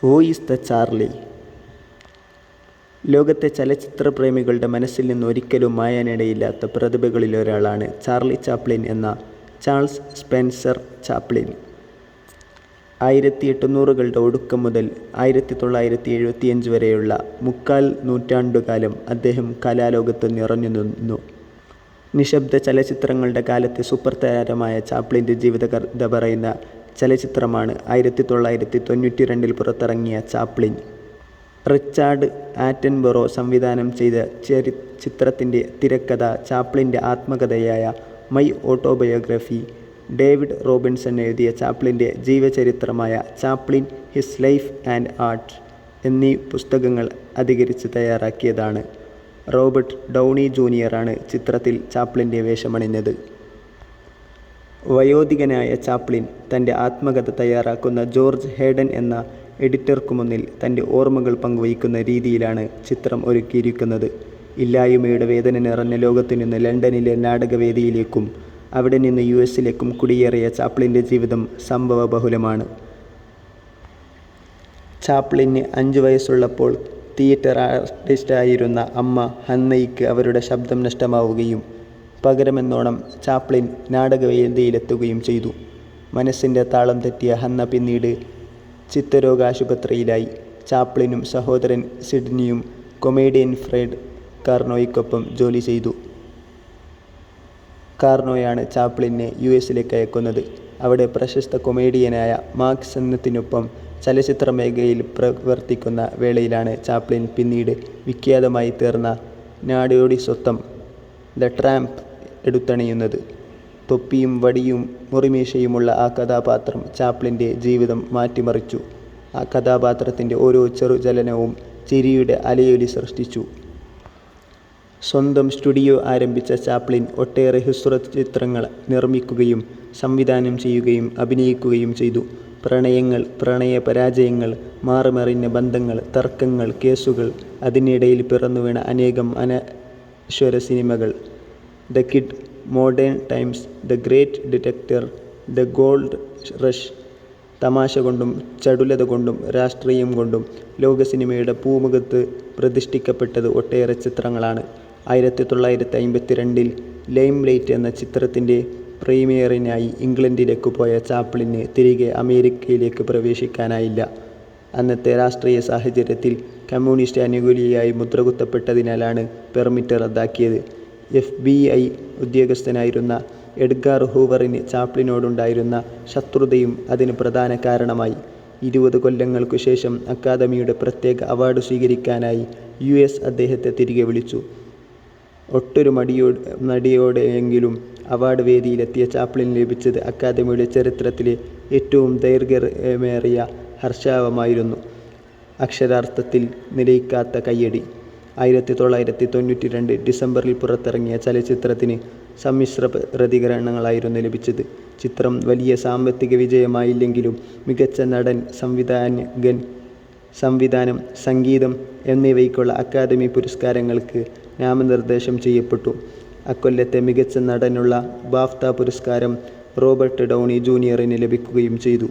Who is the Charlie? ലോകത്തെ ചലച്ചിത്ര പ്രേമികളുടെ മനസ്സിൽ നിന്ന് ഒരിക്കലും മായാനിടയില്ലാത്ത പ്രതിഭകളിലൊരാളാണ് ചാർലി ചാപ്ലിൻ എന്ന ചാൾസ് സ്പെൻസർ ചാപ്ലിൻ. 1800കളുടെ ഒടുക്കം മുതൽ 1975 വരെയുള്ള മുക്കാൽ നൂറ്റാണ്ടുകാലം അദ്ദേഹം കലാലോകത്ത് നിറഞ്ഞു നിന്നു. നിശബ്ദ ചലച്ചിത്രങ്ങളുടെ കാലത്തെ സൂപ്പർ താരമായ ചാപ്ലിൻ്റെ ജീവിതകഥ പറയുന്ന ചലച്ചിത്രമാണ് 1992 പുറത്തിറങ്ങിയ ചാപ്ലിൻ. റിച്ചാർഡ് ആറ്റൻബറോ സംവിധാനം ചെയ്ത ചിത്രത്തിൻ്റെ തിരക്കഥ ചാപ്ലിൻ്റെ ആത്മകഥയായ മൈ ഓട്ടോബയോഗ്രഫി, ഡേവിഡ് റോബിൻസൺ എഴുതിയ ചാപ്ലിൻ്റെ ജീവചരിത്രമായ Chaplin his life and art എന്നീ പുസ്തകങ്ങൾ അധികരിച്ച് തയ്യാറാക്കിയതാണ്. റോബർട്ട് ഡൗണി ജൂനിയറാണ് ചിത്രത്തിൽ ചാപ്ലിൻ്റെ വേഷമണിഞ്ഞത്. വയോധികനായ ചാപ്ലിൻ തൻ്റെ ആത്മകഥ തയ്യാറാക്കുന്ന ജോർജ് ഹേഡൻ എന്ന എഡിറ്റർക്കു മുന്നിൽ തൻ്റെ ഓർമ്മകൾ പങ്കുവയ്ക്കുന്ന രീതിയിലാണ് ചിത്രം ഒരുക്കിയിരിക്കുന്നത്. ഇല്ലായ്മയുടെ വേദന നിറഞ്ഞ ലോകത്തു നിന്ന് ലണ്ടനിലെ നാടകവേദിയിലേക്കും അവിടെ നിന്ന് US-ലേക്കും കുടിയേറിയ ചാപ്ലിൻ്റെ ജീവിതം സംഭവബഹുലമാണ്. ചാപ്ലിന് 5 വയസ്സുള്ളപ്പോൾ തിയേറ്റർ ആർട്ടിസ്റ്റായിരുന്ന അമ്മ ഹന്നയ്ക്ക് അവരുടെ ശബ്ദം നഷ്ടമാവുകയും പകരമെന്നോണം ചാപ്ലിൻ നാടകവേദിയിലെത്തുകയും ചെയ്തു. മനസ്സിൻ്റെ താളം തെറ്റിയ ഹന്ന പിന്നീട് ചിത്തരോഗാശുപത്രിയിലായി. ചാപ്ലിനും സഹോദരൻ സിഡ്നിയും കൊമേഡിയൻ ഫ്രെഡ് കാർനോയ്ക്കൊപ്പം ജോലി ചെയ്തു. കാർനോയാണ് ചാപ്ലിനെ US-ലേക്ക് അയക്കുന്നത്. അവിടെ പ്രശസ്ത കൊമേഡിയനായ മാർക്ക് സെന്നത്തിനൊപ്പം ചലച്ചിത്ര മേഖലയിൽ പ്രവർത്തിക്കുന്ന വേളയിലാണ് ചാപ്ലിൻ പിന്നീട് വിഖ്യാതമായി തീർന്ന നാടോടി സ്വത്തം ദ ട്രാംപ് എടുത്തണിയുന്നത്. തൊപ്പിയും വടിയും മുറിമീശയുമുള്ള ആ കഥാപാത്രം ചാപ്ലിൻ്റെ ജീവിതം മാറ്റിമറിച്ചു. ആ കഥാപാത്രത്തിൻ്റെ ഓരോ ചെറുചലനവും ചിരിയുടെ അലയൊലി സൃഷ്ടിച്ചു. സ്വന്തം സ്റ്റുഡിയോ ആരംഭിച്ച ചാപ്ലിൻ ഒട്ടേറെ ഹ്രസ്വചിത്രങ്ങൾ നിർമ്മിക്കുകയും സംവിധാനം ചെയ്യുകയും അഭിനയിക്കുകയും ചെയ്തു. പ്രണയങ്ങൾ, പ്രണയപരാജയങ്ങൾ, മാറിമറിഞ്ഞ ബന്ധങ്ങൾ, തർക്കങ്ങൾ, കേസുകൾ, അതിനിടയിൽ പിറന്നുവീണ അനേകം അനശ്വര സിനിമകൾ. The kid, modern times, the great detector, the gold rush. തമാശ കൊണ്ടും ചടുലത കൊണ്ടും രാഷ്ട്രീയം കൊണ്ടും ലോക സിനിമയുടെ പൂമുഖത്ത് പ്രതിഷ്ഠിക്കപ്പെട്ടത് ഒട്ടേറെ ചിത്രങ്ങളാണ്. 1952 ലൈം ലൈറ്റ് എന്ന ചിത്രത്തിൻ്റെ പ്രീമിയറിനായി ഇംഗ്ലണ്ടിലേക്ക് പോയ ചാപ്ലിന് തിരികെ അമേരിക്കയിലേക്ക് പ്രവേശിക്കാനായില്ല. അന്നത്തെ രാഷ്ട്രീയ സാഹചര്യത്തിൽ കമ്മ്യൂണിസ്റ്റ് അനുകൂലിയായി മുദ്രകുത്തപ്പെട്ടതിനാലാണ് പെർമിറ്റ് റദ്ദാക്കിയത്. FBI ഉദ്യോഗസ്ഥനായിരുന്ന എഡ്ഗാർ ഹൂവറിന് ചാപ്ലിനോടുണ്ടായിരുന്ന ശത്രുതയും അതിന് പ്രധാന കാരണമായി. 20 കൊല്ലങ്ങൾക്കു ശേഷം അക്കാദമിയുടെ പ്രത്യേക അവാർഡ് സ്വീകരിക്കാനായി US അദ്ദേഹത്തെ തിരികെ വിളിച്ചു. ഒട്ടൊരു മടിയോടെയെങ്കിലും അവാർഡ് വേദിയിലെത്തിയ ചാപ്ലിന് ലഭിച്ചത് അക്കാദമിയുടെ ചരിത്രത്തിലെ ഏറ്റവും ദൈർഘ്യമേറിയ ഹർഷാവമായിരുന്നു. അക്ഷരാർത്ഥത്തിൽ നിലയ്ക്കാത്ത കയ്യടി. 1992 ഡിസംബറിൽ പുറത്തിറങ്ങിയ ചലച്ചിത്രത്തിന് സമ്മിശ്ര പ്രതികരണങ്ങളായിരുന്നു ലഭിച്ചത്. ചിത്രം വലിയ സാമ്പത്തിക വിജയമായില്ലെങ്കിലും മികച്ച നടൻ, സംവിധാനം, സംഗീതം എന്നിവയ്ക്കുള്ള അക്കാദമി പുരസ്കാരങ്ങൾക്ക് നാമനിർദ്ദേശം ചെയ്യപ്പെട്ടു. അക്കൊല്ലത്തെ മികച്ച നടനുള്ള ബാഫ്ത പുരസ്കാരം റോബർട്ട് ഡൗണി ജൂനിയറിന് ലഭിക്കുകയും ചെയ്തു.